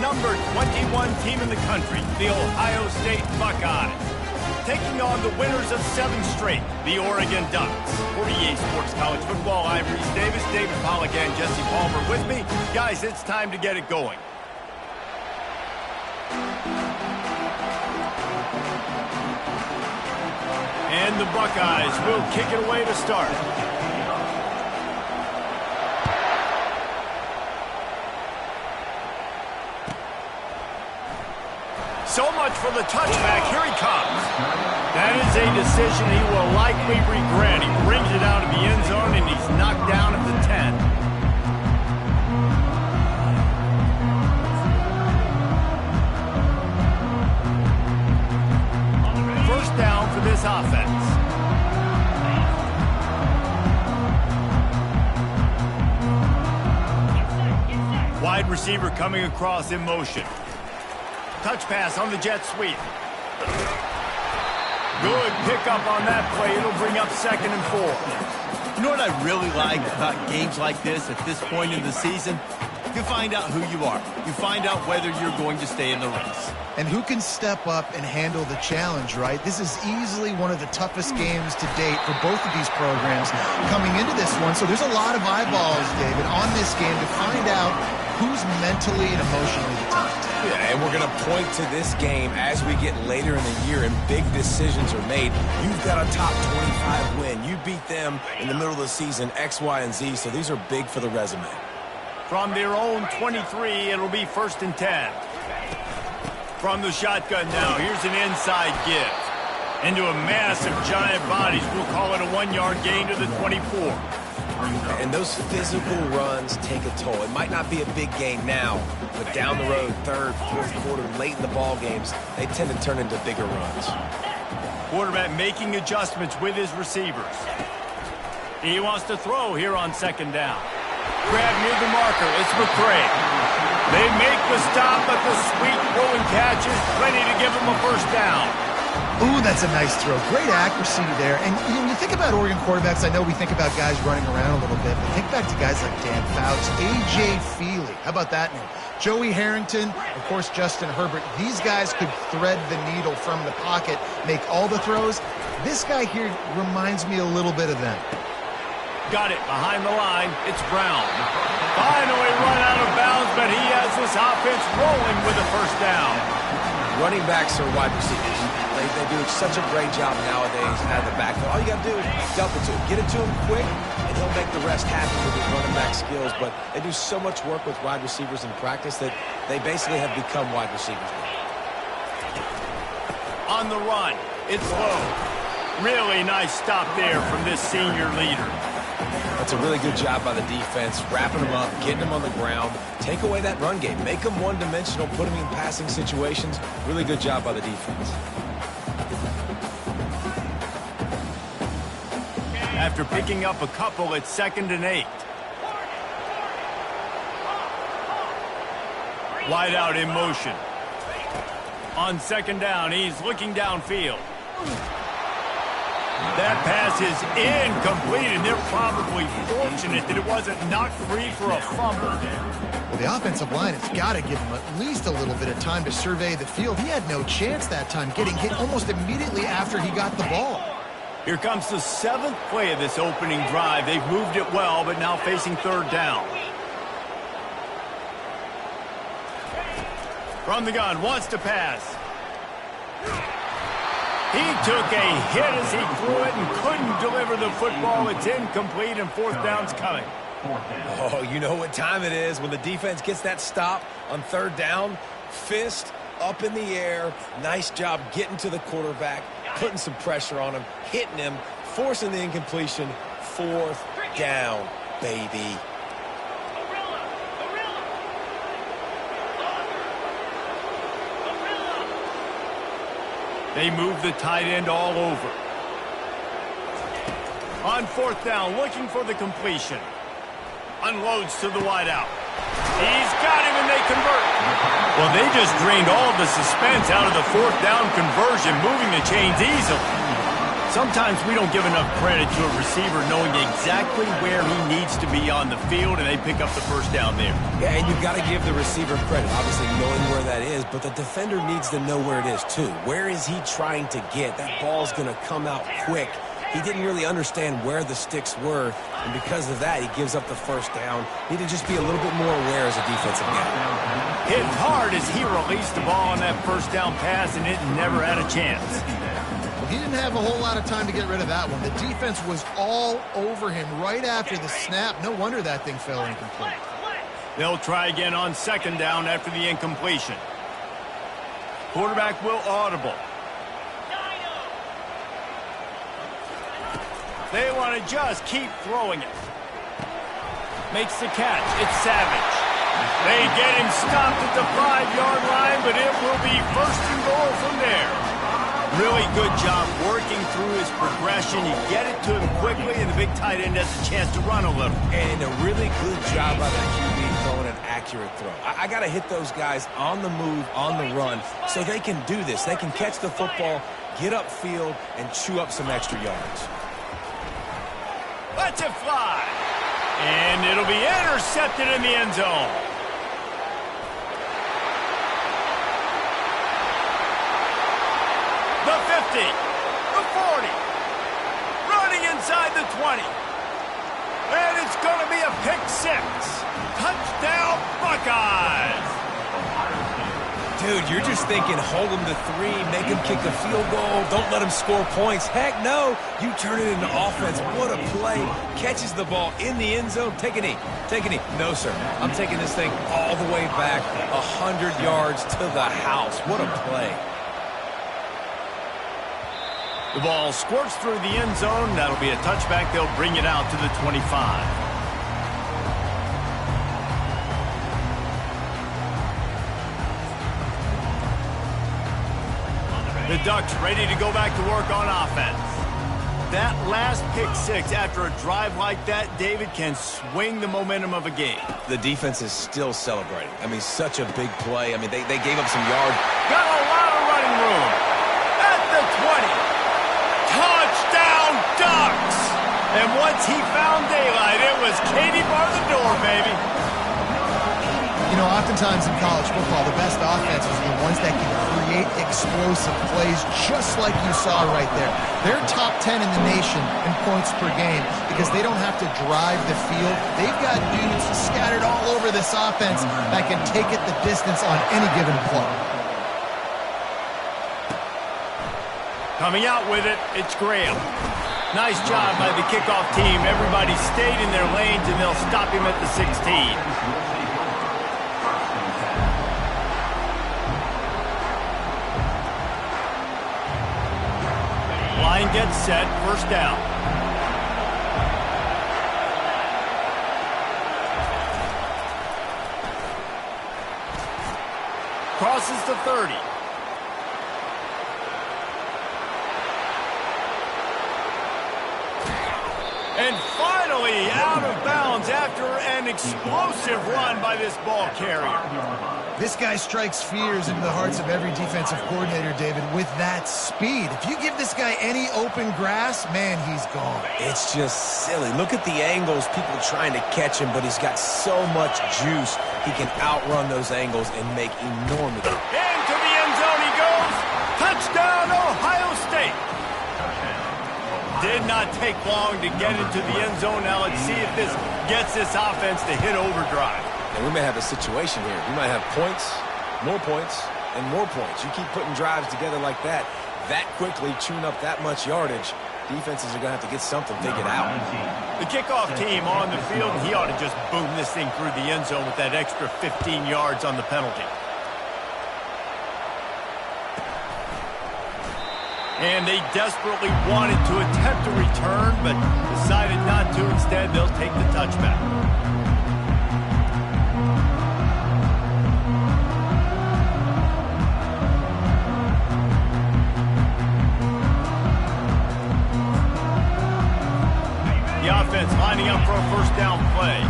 number 21 team in the country, the Ohio State Buckeyes, taking on the winners of 7 straight, the Oregon Ducks. For EA Sports College Football, I'm Reese Davis, David Pollack, and Jesse Palmer with me. Guys, it's time to get it going. And the Buckeyes will kick it away to start. So much for the touchback. Here he comes. That is a decision he will likely regret. He brings it out of the end zone, and he's knocked down at the 10. First down for this offense. Wide receiver coming across in motion. Touch pass on the jet sweep. Good pickup on that play. It'll bring up 2nd and 4. You know what I really like about games like this at this point in the season? You find out who you are. You find out whether you're going to stay in the race. And who can step up and handle the challenge, right? This is easily one of the toughest games to date for both of these programs coming into this one. So there's a lot of eyeballs, David, on this game to find out who's mentally and emotionally the toughest. Yeah, and we're going to point to this game as we get later in the year and big decisions are made. You've got a top 25 win. You beat them in the middle of the season, X, Y, and Z, so these are big for the resume. From their own 23, it'll be 1st and 10. From the shotgun now, here's an inside give. Into a mass of giant bodies. We'll call it a 1-yard gain to the 24. And those physical runs take a toll. It might not be a big gain now, but down the road, 3rd, 4th quarter, late in the ball games, they tend to turn into bigger runs. Quarterback making adjustments with his receivers. He wants to throw here on 2nd down. Grab near the marker. It's McCray. They make the stop, but the sweet throwing catch is plenty to give them a 1st down. Ooh, that's a nice throw. Great accuracy there. And when you think about Oregon quarterbacks, I know we think about guys running around a little bit, but think back to guys like Dan Fouts, A.J. Feely. How about that name? Joey Harrington, of course, Justin Herbert. These guys could thread the needle from the pocket, make all the throws. This guy here reminds me a little bit of them. Got it behind the line. It's Brown. Finally run out of bounds, but he has this offense rolling with a 1st down. Running backs are wide receivers. They do such a great job nowadays out of the backfield. All you got to do is dump it to him. Get it to him quick, and he'll make the rest happen with his running back skills. But they do so much work with wide receivers in practice that they basically have become wide receivers. On the run, it's low. Really nice stop there from this senior leader. That's a really good job by the defense, wrapping them up, getting them on the ground. Take away that run game. Make them one-dimensional, put them in passing situations. Really good job by the defense. After picking up a couple, it's 2nd and 8. Wide out in motion. On 2nd down, he's looking downfield. That pass is incomplete, and they're probably fortunate that it wasn't knocked free for a fumble. Well, the offensive line has got to give him at least a little bit of time to survey the field. He had no chance that time, getting hit almost immediately after he got the ball. Here comes the 7th play of this opening drive. They've moved it well, but now facing 3rd down. From the gun, wants to pass. He took a hit as he threw it and couldn't deliver the football. It's incomplete, and 4th down's coming. Oh, you know what time it is when the defense gets that stop on 3rd down. Fist up in the air. Nice job getting to the quarterback, putting some pressure on him, hitting him, forcing the incompletion. 4th down, baby. They move the tight end all over. On 4th down, looking for the completion. Unloads to the wideout. He's got him, and they convert. Well, they just drained all of the suspense out of the 4th down conversion, moving the chains easily. Sometimes we don't give enough credit to a receiver knowing exactly where he needs to be on the field, and they pick up the first down there. Yeah, and you've got to give the receiver credit, obviously knowing where that is, but the defender needs to know where it is too. Where is he trying to get? That ball's going to come out quick. He didn't really understand where the sticks were, and because of that, he gives up the first down. Need to just be a little bit more aware as a defensive guy. Hit hard as he released the ball on that first down pass, and it never had a chance. He didn't have a whole lot of time to get rid of that one. The defense was all over him right after the snap. No wonder that thing fell incomplete. They'll try again on second down after the incompletion. Quarterback will audible. They want to just keep throwing it. Makes the catch. It's Savage. They get him stopped at the 5-yard line, but it will be first and goal from there. Really good job working through his progression. You get it to him quickly, and the big tight end has a chance to run a little. And a really good job by the QB throwing an accurate throw. I got to hit those guys on the move, on the run, so they can do this. They can catch the football, get upfield, and chew up some extra yards. Let's it fly. And it'll be intercepted in the end zone. The 50, the 40, running inside the 20. And it's going to be a pick six. Touchdown, Buckeyes. Dude, you're just thinking hold him to 3, make him kick a field goal, don't let him score points. Heck no, you turn it into offense. What a play. Catches the ball in the end zone. Take a knee. Take a knee. No, sir. I'm taking this thing all the way back 100 yards to the house. What a play. The ball squirts through the end zone. That'll be a touchback. They'll bring it out to the 25. The Ducks ready to go back to work on offense. That last pick six after a drive like that, David, can swing the momentum of a game. The defense is still celebrating. I mean, such a big play. I mean, they gave up some yards. Got a lot of running room. At the 20. Touchdown, Ducks! And once he found daylight, it was Katie bar the door, baby. You know, oftentimes in college football, the best offenses are the ones that can create explosive plays just like you saw right there. They're top 10 in the nation in points per game because they don't have to drive the field. They've got dudes scattered all over this offense that can take it the distance on any given play. Coming out with it, it's Graham. Nice job by the kickoff team. Everybody stayed in their lanes, and they'll stop him at the 16. Line gets set, first down. Crosses the 30. And finally out of bounds after an explosive run by this ball carrier. This guy strikes fears into the hearts of every defensive coordinator, David, with that speed. If you give this guy any open grass, man, he's gone. It's just silly. Look at the angles, people trying to catch him, but he's got so much juice. He can outrun those angles and make enormous. Into the end zone he goes. Touchdown, Ohio State. Did not take long to get into the end zone. Now let's see if this gets this offense to hit overdrive. And we may have a situation here. We might have points, and more points. You keep putting drives together like that quickly, chewing up that much yardage, defenses are going to have to get something figured out. The kickoff team on the field, he ought to just boom this thing through the end zone with that extra 15 yards on the penalty. And they desperately wanted to attempt a return, but decided not to. Instead, they'll take the touchback. The offense lining up for a first down play.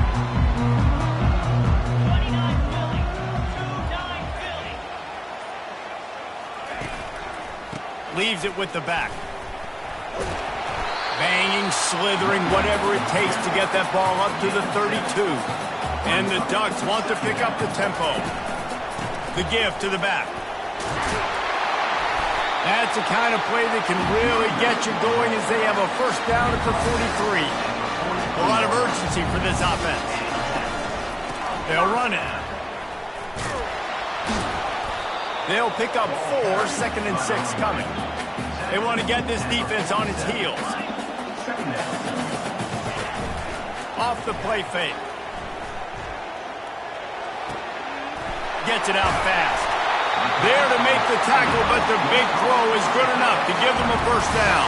Leaves it with the back. Banging, slithering, whatever it takes to get that ball up to the 32. And the Ducks want to pick up the tempo. The give to the back. That's the kind of play that can really get you going as they have a first down at the 43. A lot of urgency for this offense. They'll run it. They'll pick up 4, 2nd and 6 coming. They want to get this defense on its heels. Off the play fake. Gets it out fast. There to make the tackle, but the big throw is good enough to give them a first down.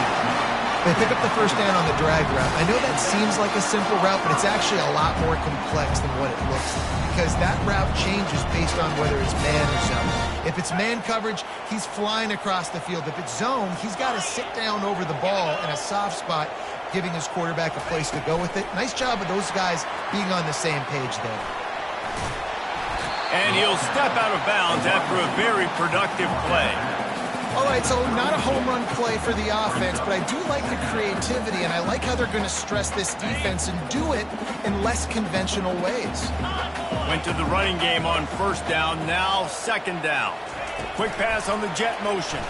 They pick up the first down on the drag route. I know that seems like a simple route, but it's actually a lot more complex than what it looks like, because that route changes based on whether it's man or zone. If it's man coverage, he's flying across the field. If it's zone, he's got to sit down over the ball in a soft spot, giving his quarterback a place to go with it. Nice job of those guys being on the same page there. And he'll step out of bounds after a very productive play. All right, so not a home run play for the offense, but I do like the creativity, and I like how they're going to stress this defense and do it in less conventional ways. Went to the running game on first down, now 2nd down. Quick pass on the jet motion.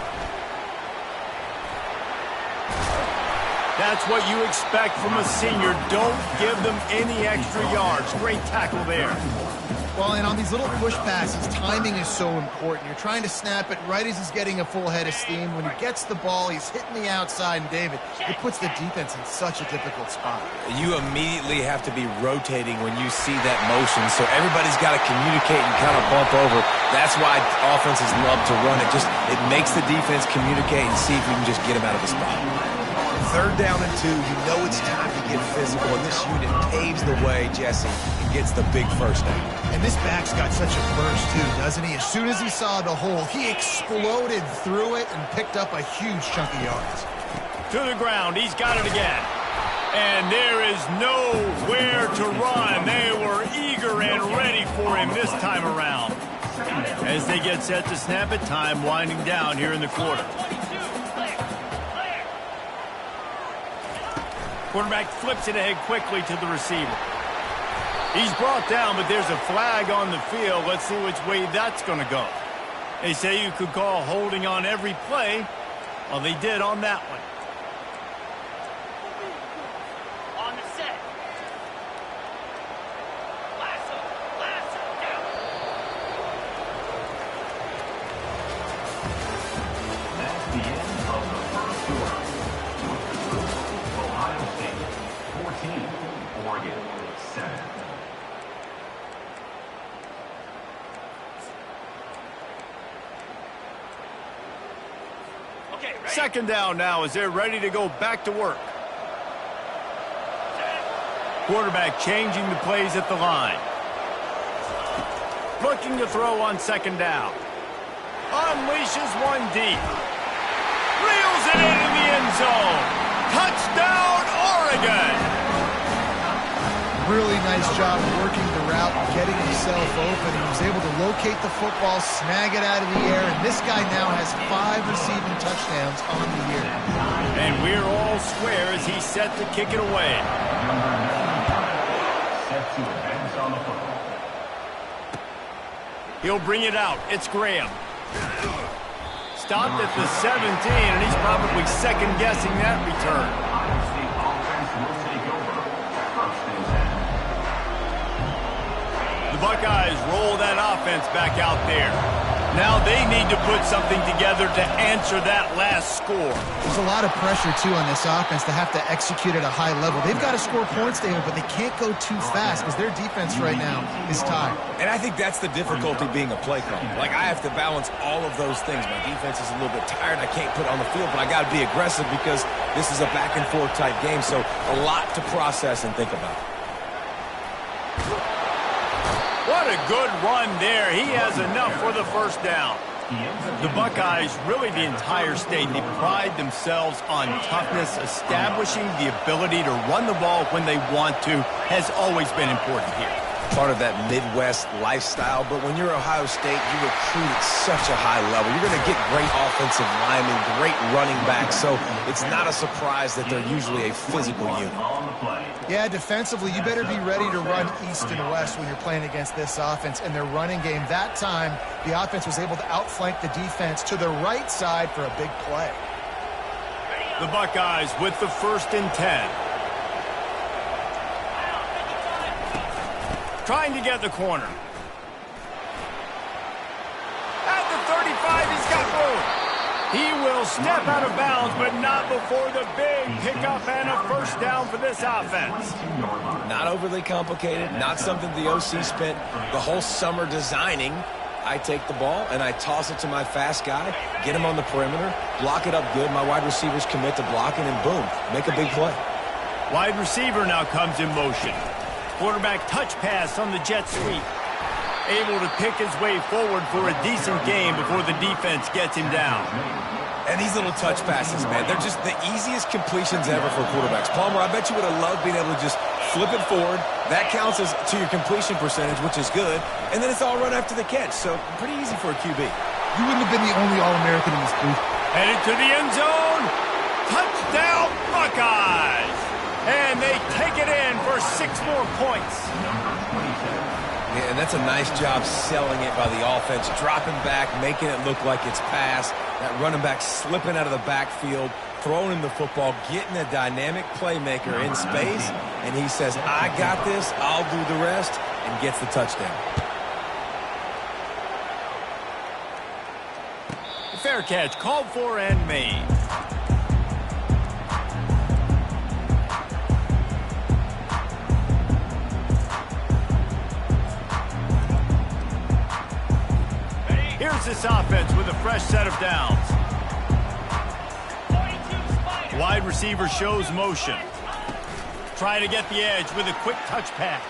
That's what you expect from a senior. Don't give them any extra yards. Great tackle there. Well, and on these little push passes, timing is so important. You're trying to snap it right as he's getting a full head of steam. When he gets the ball, he's hitting the outside, and David, it puts the defense in such a difficult spot. You immediately have to be rotating when you see that motion, so everybody's got to communicate and kind of bump over. That's why offenses love to run it. It makes the defense communicate and see if you can just get him out of the spot. 3rd down and 2, you know it's time to get physical, and this unit paves the way, Jesse, and gets the big first down. And this back's got such a burst, too, doesn't he? As soon as he saw the hole, he exploded through it and picked up a huge chunk of yards. To the ground, he's got it again. And there is nowhere to run. They were eager and ready for him this time around. As they get set to snap it, time winding down here in the quarter. Quarterback flips it ahead quickly to the receiver. He's brought down, but there's a flag on the field. Let's see which way that's going to go. They say you could call holding on every play. Well, they did on that one. On the set. Lasso, down. That's the end of the first quarter. Ohio State 14, Oregon 7. Okay, ready? 2nd down now as they're ready to go back to work. Quarterback changing the plays at the line. Looking to throw on 2nd down. Unleashes one deep. Reels it in the end zone. Touchdown, Oregon! Really nice job working the route, getting himself open. He was able to locate the football, snag it out of the air, and this guy now has 5 receiving touchdowns on the year. And we're all square as he's set to kick it away. Number 95, set to advance on the football. He'll bring it out. It's Graham. Stopped at the 17, and he's probably second-guessing that return. Ohio State offense will take over. 1st and 10. The Buckeyes roll that offense back out there. Now they need to put something together to answer that last score. There's a lot of pressure, too, on this offense to have to execute at a high level. They've got to score points, David, but they can't go too fast because their defense right now is tired. And I think that's the difficulty being a play caller. Like, I have to balance all of those things. My defense is a little bit tired. I can't put it on the field, but I got to be aggressive because this is a back-and-forth type game, so a lot to process and think about. What a good run there. He has enough for the first down. The Buckeyes, really the entire state, they pride themselves on toughness. Establishing the ability to run the ball when they want to has always been important here. part of that Midwest lifestyle. But when you're Ohio State, you recruit at such a high level. You're going to get great offensive linemen, great running backs. So it's not a surprise that they're usually a physical unit. Yeah, defensively, you better be ready to run east and west when you're playing against this offense. And their running game, that time, the offense was able to outflank the defense to the right side for a big play. The Buckeyes with the 1st and 10. Trying to get the corner. At the 35, he's got room. He will step out of bounds, but not before the big pickup and a 1st down for this offense. Not overly complicated, not something the OC spent the whole summer designing. I take the ball and I toss it to my fast guy, get him on the perimeter, block it up good. My wide receivers commit to blocking, and boom, make a big play. Wide receiver now comes in motion. Quarterback touch pass on the jet sweep. Able to pick his way forward for a decent game before the defense gets him down. And these little touch passes, man, they're just the easiest completions ever for quarterbacks. Palmer, I bet you would have loved being able to just flip it forward. That counts as to your completion percentage, which is good. And then it's all run after the catch, so pretty easy for a QB. You wouldn't have been the only All-American in this booth. Headed to the end zone. Touchdown, Buckeyes! And they take it in for 6 more points. Yeah, and that's a nice job selling it by the offense, dropping back, making it look like it's pass. That running back slipping out of the backfield, throwing him the football, getting a dynamic playmaker in space, and he says, I got this, I'll do the rest, and gets the touchdown. Fair catch, called for and made. Here's this offense with a fresh set of downs. Wide receiver shows motion. Trying to get the edge with a quick touch pass.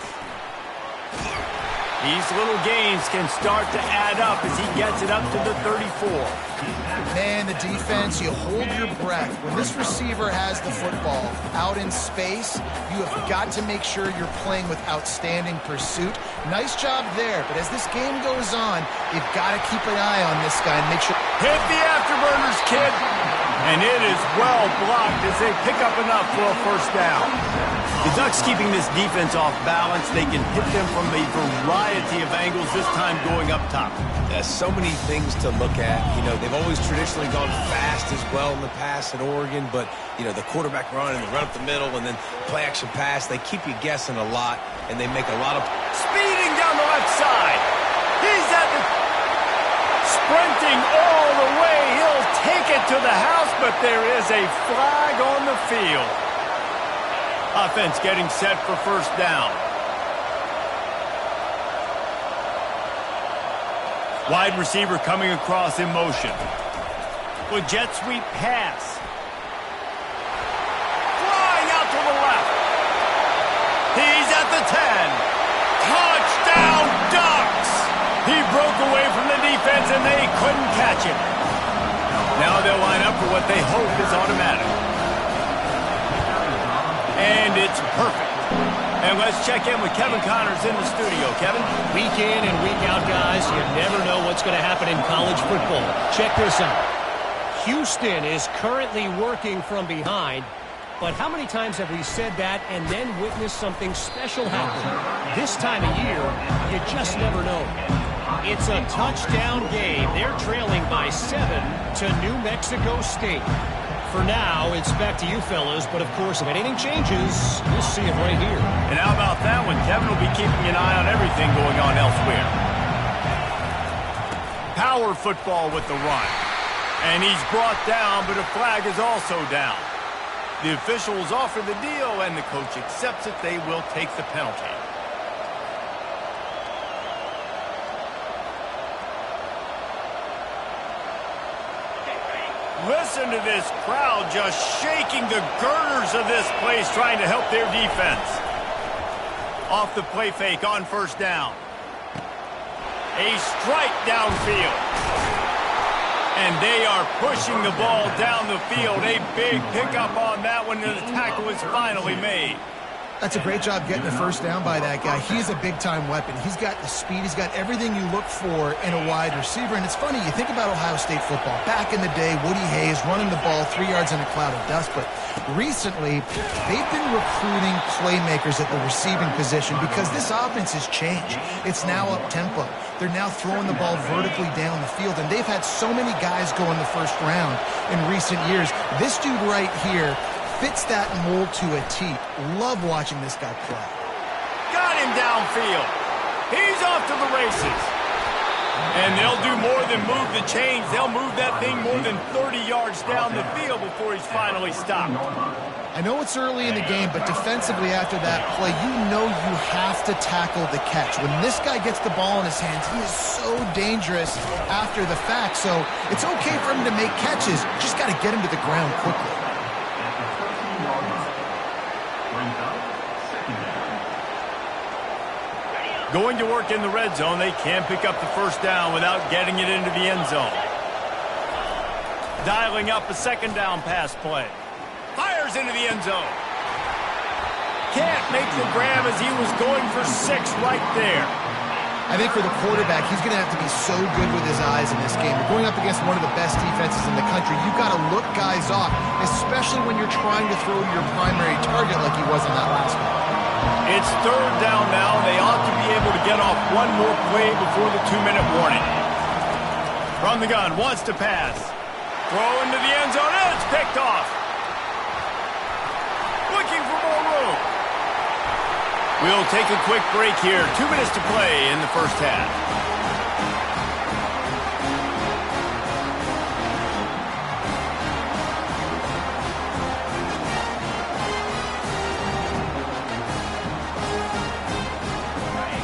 These little gains can start to add up as he gets it up to the 34. Man, the defense, you hold your breath. When this receiver has the football out in space, you have got to make sure you're playing with outstanding pursuit. Nice job there, but as this game goes on, you've got to keep an eye on this guy and make sure... Hit the afterburners, kid! And it is well blocked as they pick up enough for a 1st down. The Ducks keeping this defense off balance. They can hit them from a variety of angles, this time going up top. There's so many things to look at. You know, they've always traditionally gone fast as well in the past at Oregon, but, you know, the quarterback run and the run up the middle and then play action pass, they keep you guessing a lot, and they make a lot of... Speeding down the left side. He's at the... Sprinting all the way. He'll take it to the house, but there is a flag on the field. Offense getting set for 1st down. Wide receiver coming across in motion. With jet sweep pass. Flying out to the left. He's at the 10. Touchdown, Ducks! He broke away from the defense and they couldn't catch him. Now they'll line up for what they hope is automatic. And it's perfect. And let's check in with Kevin Connors in the studio. Kevin? Week in and week out, guys, you never know what's going to happen in college football. Check this out. Houston is currently working from behind, but how many times have we said that and then witnessed something special happen? This time of year, you just never know. It's a touchdown game. They're trailing by 7 to New Mexico State. For now, it's back to you fellas, but of course, if anything changes, you'll see it right here. And how about that one? Kevin will be keeping an eye on everything going on elsewhere. Power football with the run. And he's brought down, but a flag is also down. The officials offer the deal, and the coach accepts it. They will take the penalty. Listen to this crowd just shaking the girders of this place, trying to help their defense. Off the play fake on 1st down. A strike downfield. And they are pushing the ball down the field. A big pickup on that one, and the tackle is finally made. That's a great job getting the first down by that guy. He's a big-time weapon. He's got the speed. He's got everything you look for in a wide receiver. And it's funny, you think about Ohio State football. Back in the day, Woody Hayes running the ball 3 yards in a cloud of dust. But recently, they've been recruiting playmakers at the receiving position because this offense has changed. It's now up-tempo. They're now throwing the ball vertically down the field. And they've had so many guys go in the first round in recent years. This dude right here fits that mold to a T. Love watching this guy play. Got him downfield. He's off to the races. And they'll do more than move the chains. They'll move that thing more than 30 yards down the field before he's finally stopped. I know it's early in the game, but defensively after that play, you know you have to tackle the catch. When this guy gets the ball in his hands, he is so dangerous after the fact. So it's okay for him to make catches. Just got to get him to the ground quickly. Going to work in the red zone, they can't pick up the first down without getting it into the end zone. Dialing up a second down pass play. Fires into the end zone. Can't make the grab as he was going for 6 right there. I think for the quarterback, he's going to have to be so good with his eyes in this game. You're going up against one of the best defenses in the country. You've got to look guys off, especially when you're trying to throw your primary target like he was in that last one. It's third down now. They ought to be able to get off one more play before the 2-minute warning. From the gun, wants to pass. Throw into the end zone, and it's picked off. Looking for more room. We'll take a quick break here. 2 minutes to play in the first half.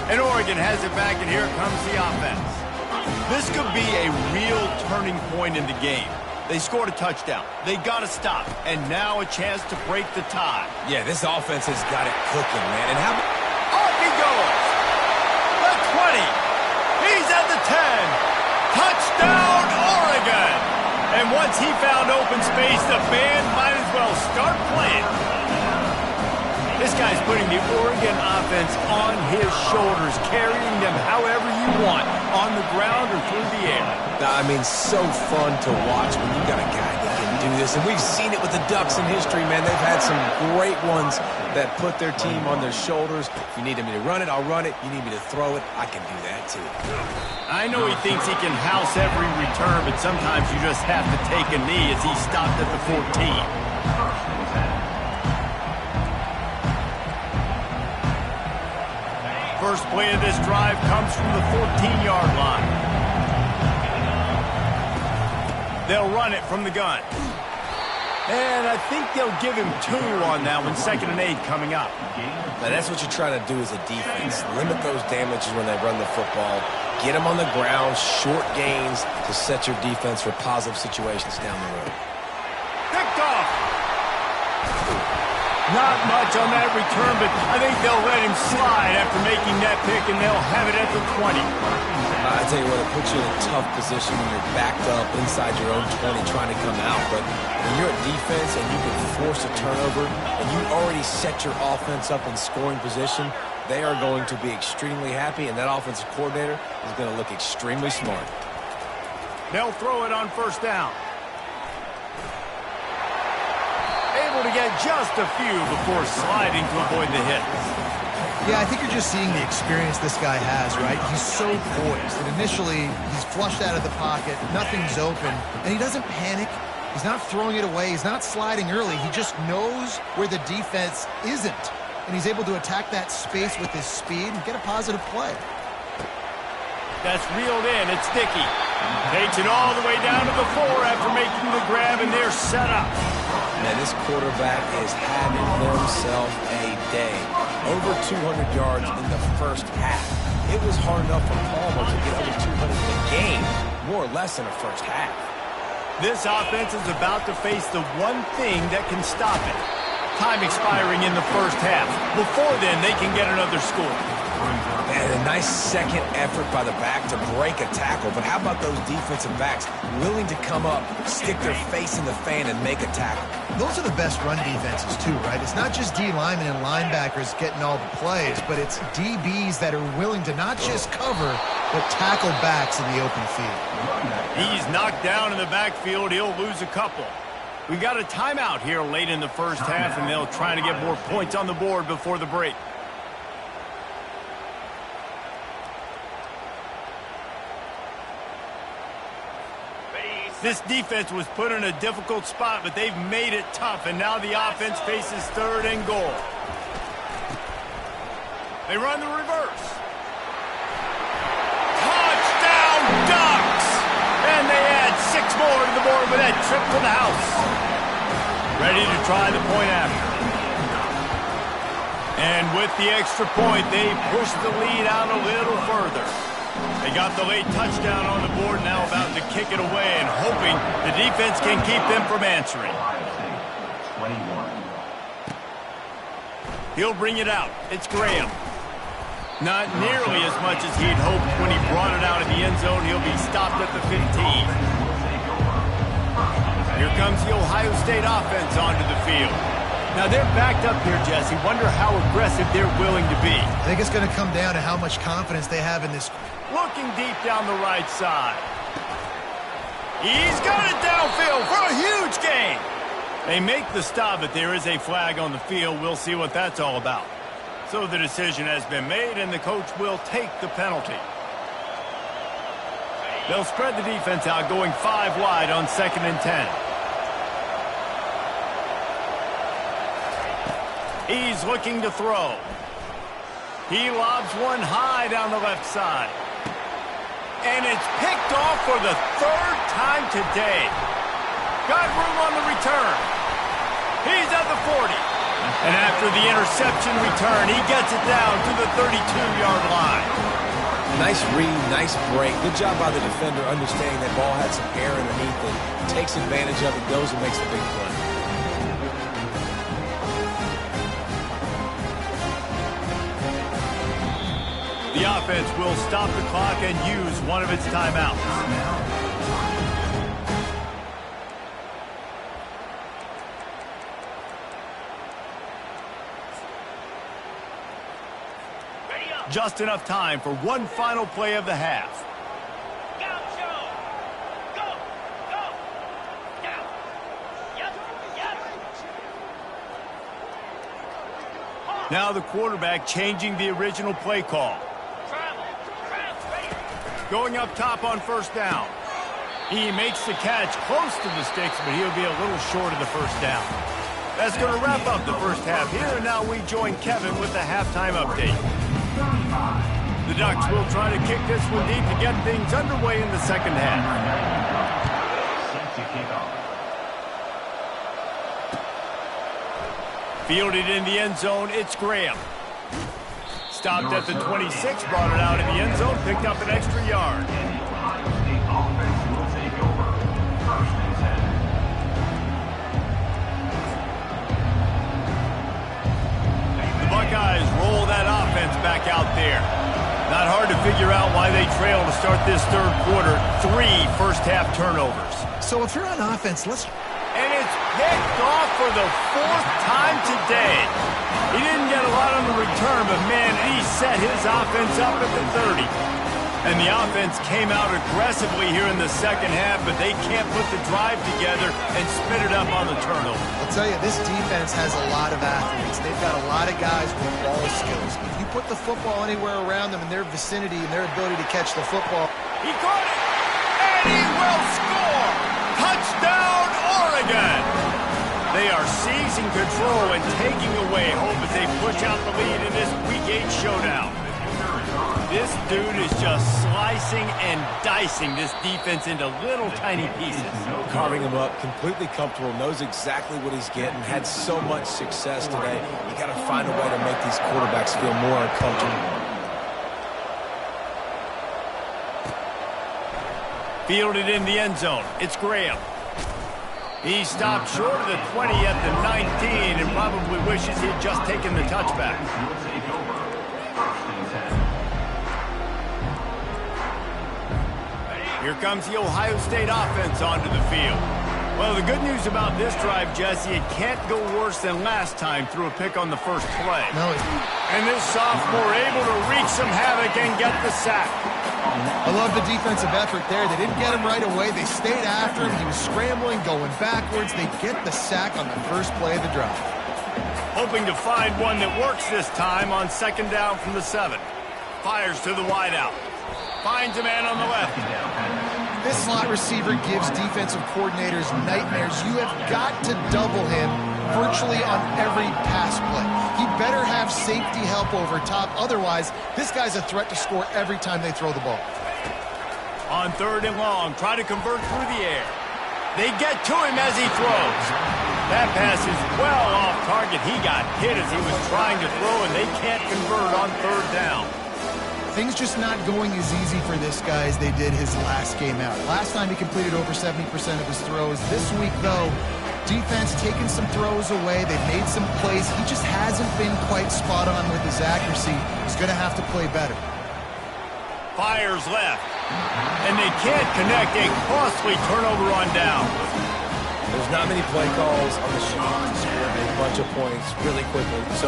And Oregon has it back, and here comes the offense. This could be a real turning point in the game. They scored a touchdown. They got to stop. And now a chance to break the tie. Yeah, this offense has got it cooking, man. And how... Off he goes. The 20. He's at the 10. Touchdown, Oregon. And once he found open space, the band might as well start playing. This guy's putting the Oregon offense on his shoulders, carrying them however you want, on the ground or through the air. I mean, so fun to watch when you got a guy that can do this. And we've seen it with the Ducks in history, man. They've had some great ones that put their team on their shoulders. If you need me to run it, I'll run it. You need me to throw it, I can do that too. I know he thinks he can house every return, but sometimes you just have to take a knee as he stopped at the 14. First play of this drive comes from the 14-yard line. They'll run it from the gun. And I think they'll give him 2 on that one. 2nd and 8 coming up. Now, that's what you're trying to do as a defense. Limit those damages when they run the football. Get them on the ground, short gains to set your defense for positive situations down the road. Picked off. Not much on that return, but I think they'll let him slide after making that pick, and they'll have it at the 20. I tell you what, it puts you in a tough position when you're backed up inside your own 20 trying to come out. But when you're a defense and you can force a turnover and you already set your offense up in scoring position, they are going to be extremely happy, and that offensive coordinator is going to look extremely smart. They'll throw it on first down. Able to get just a few before sliding to avoid the hits. Yeah, I think you're just seeing the experience this guy has, right? He's so poised. And initially, he's flushed out of the pocket. Nothing's open. And he doesn't panic. He's not throwing it away. He's not sliding early. He just knows where the defense isn't. And he's able to attack that space with his speed and get a positive play. That's reeled in. It's Dickey. Takes it all the way down to the 4 after making the grab, and they're set up. Man, this quarterback is having himself a day. Over 200 yards in the first half. It was hard enough for Palmer to get over 200 in the game, more or less in the first half. This offense is about to face the one thing that can stop it. Time expiring in the first half. Before then, they can get another score. And Nice second effort by the back to break a tackle, but how about those defensive backs willing to come up, stick their face in the fan, and make a tackle? Those are the best run defenses, too, right? It's not just D linemen and linebackers getting all the plays, but it's DBs that are willing to not just cover, but tackle backs in the open field. He's knocked down in the backfield. He'll lose a couple. We've got a timeout here late in the first half, and they'll try to get more points on the board before the break. This defense was put in a difficult spot, but they've made it tough, and now the offense faces third and goal. They run the reverse. Touchdown, Ducks! And they add 6 more to the board with that trip to the house. Ready to try the point after. And with the extra point, they push the lead out a little further. They got the late touchdown on the board, now about to kick it away and hoping the defense can keep them from answering. He'll bring it out. It's Graham. Not nearly as much as he'd hoped when he brought it out of the end zone. He'll be stopped at the 15. Here comes the Ohio State offense onto the field. Now, they're backed up here, Jesse. Wonder how aggressive they're willing to be. I think it's going to come down to how much confidence they have in this. Looking deep down the right side. He's got it downfield for a huge gain. They make the stop, but there is a flag on the field. We'll see what that's all about. So the decision has been made, and the coach will take the penalty. They'll spread the defense out, going 5 wide on 2nd and 10. He's looking to throw. He lobs one high down the left side. And it's picked off for the 3rd time today. Got room on the return. He's at the 40. And after the interception return, he gets it down to the 32-yard line. Nice read, nice break. Good job by the defender understanding that ball had some air underneath it. Takes advantage of it, goes and makes the big play. The offense will stop the clock and use one of its timeouts. Just enough time for one final play of the half. Go, Joe! Go! Go! Go! Yep! Yep! Now the quarterback changing the original play call. Going up top on 1st down. He makes the catch close to the sticks, but he'll be a little short of the 1st down. That's going to wrap up the first half here, and now we join Kevin with the halftime update. The Ducks will try to kick this one deep to get things underway in the second half. Fielded in the end zone, it's Graham. Stopped at the 26, brought it out in the end zone, picked up an extra yard. The Buckeyes roll that offense back out there. Not hard to figure out why they trail to start this 3rd quarter. 3 first-half turnovers. So if you're on offense, And it's picked off for the 4th time today. He didn't get a lot on the return, but, man, he set his offense up at the 30. And the offense came out aggressively here in the second half, but they can't put the drive together and spit it up on the turnover. I'll tell you, this defense has a lot of athletes. They've got a lot of guys with ball skills. If you put the football anywhere around them in their vicinity and their ability to catch the football. He caught it, and he will score! Touchdown, Oregon! They are seizing control and taking away hope as they push out the lead in this Week 8 showdown. This dude is just slicing and dicing this defense into little tiny pieces. Carving him up, completely comfortable, knows exactly what he's getting, had so much success today. You got to find a way to make these quarterbacks feel more uncomfortable. Fielded in the end zone, it's Graham. He stopped short of the 20 at the 19 and probably wishes he'd just taken the touchback. Here comes the Ohio State offense onto the field. Well, the good news about this drive, Jesse, it can't go worse than last time through a pick on the first play. No, And this sophomore able to wreak some havoc and get the sack. I love the defensive effort there. They didn't get him right away. They stayed after him. He was scrambling, going backwards. They get the sack on the first play of the drive. Hoping to find one that works this time on second down from the 7. Fires to the wideout. Finds a man on the left. This slot receiver gives defensive coordinators nightmares. You have got to double him virtually on every pass play. He better have safety help over top. Otherwise, this guy's a threat to score every time they throw the ball. On 3rd and long, try to convert through the air. They get to him as he throws. That pass is well off target. He got hit as he was trying to throw, and they can't convert on 3rd down. Things just not going as easy for this guy as they did his last game out. Last time he completed over 70% of his throws. This week, though, defense taking some throws away. They've made some plays. He just hasn't been quite spot on with his accuracy. He's going to have to play better. Fires left. And they can't connect. A costly turnover on down. There's not many play calls on the sheet to score a bunch of points really quickly. So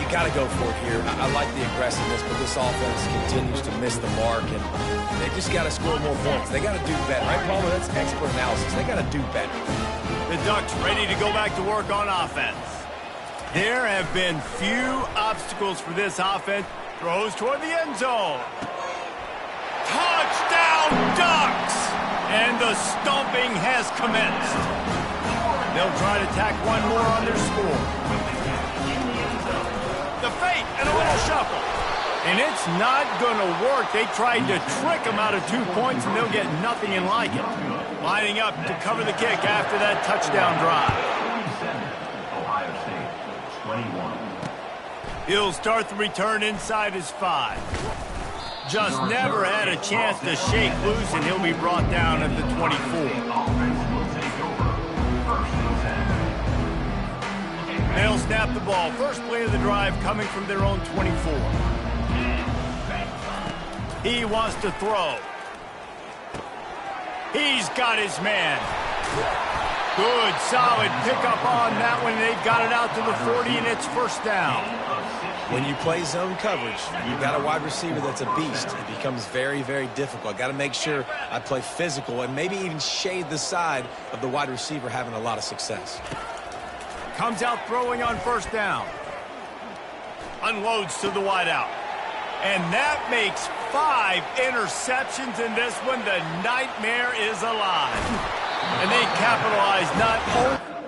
you got to go for it here. I like the aggressiveness, but this offense continues to miss the mark, and they just got to score more points. They got to do better. Right, Palmer? That's expert analysis. They got to do better. The Ducks ready to go back to work on offense. There have been few obstacles for this offense. Throws toward the end zone. Touchdown, Ducks! And the stomping has commenced. They'll try to tack one more on their score. The fake and a little shuffle. And it's not going to work. They tried to trick him out of 2 points, and they'll get nothing in like it. Lining up to cover the kick after that touchdown drive. Ohio State, 21. He'll start the return inside his 5. Just never had a chance to shake loose, and he'll be brought down at the 24. They'll snap the ball. First play of the drive coming from their own 24. He wants to throw. He's got his man. Good, solid pickup on that one. They've got it out to the 40, and it's first down. When you play zone coverage, you've got a wide receiver that's a beast. It becomes very, very difficult. Got to make sure I play physical and maybe even shade the side of the wide receiver having a lot of success. Comes out throwing on first down. Unloads to the wideout. And that makes 5 interceptions in this one. The nightmare is alive. And they capitalize not only...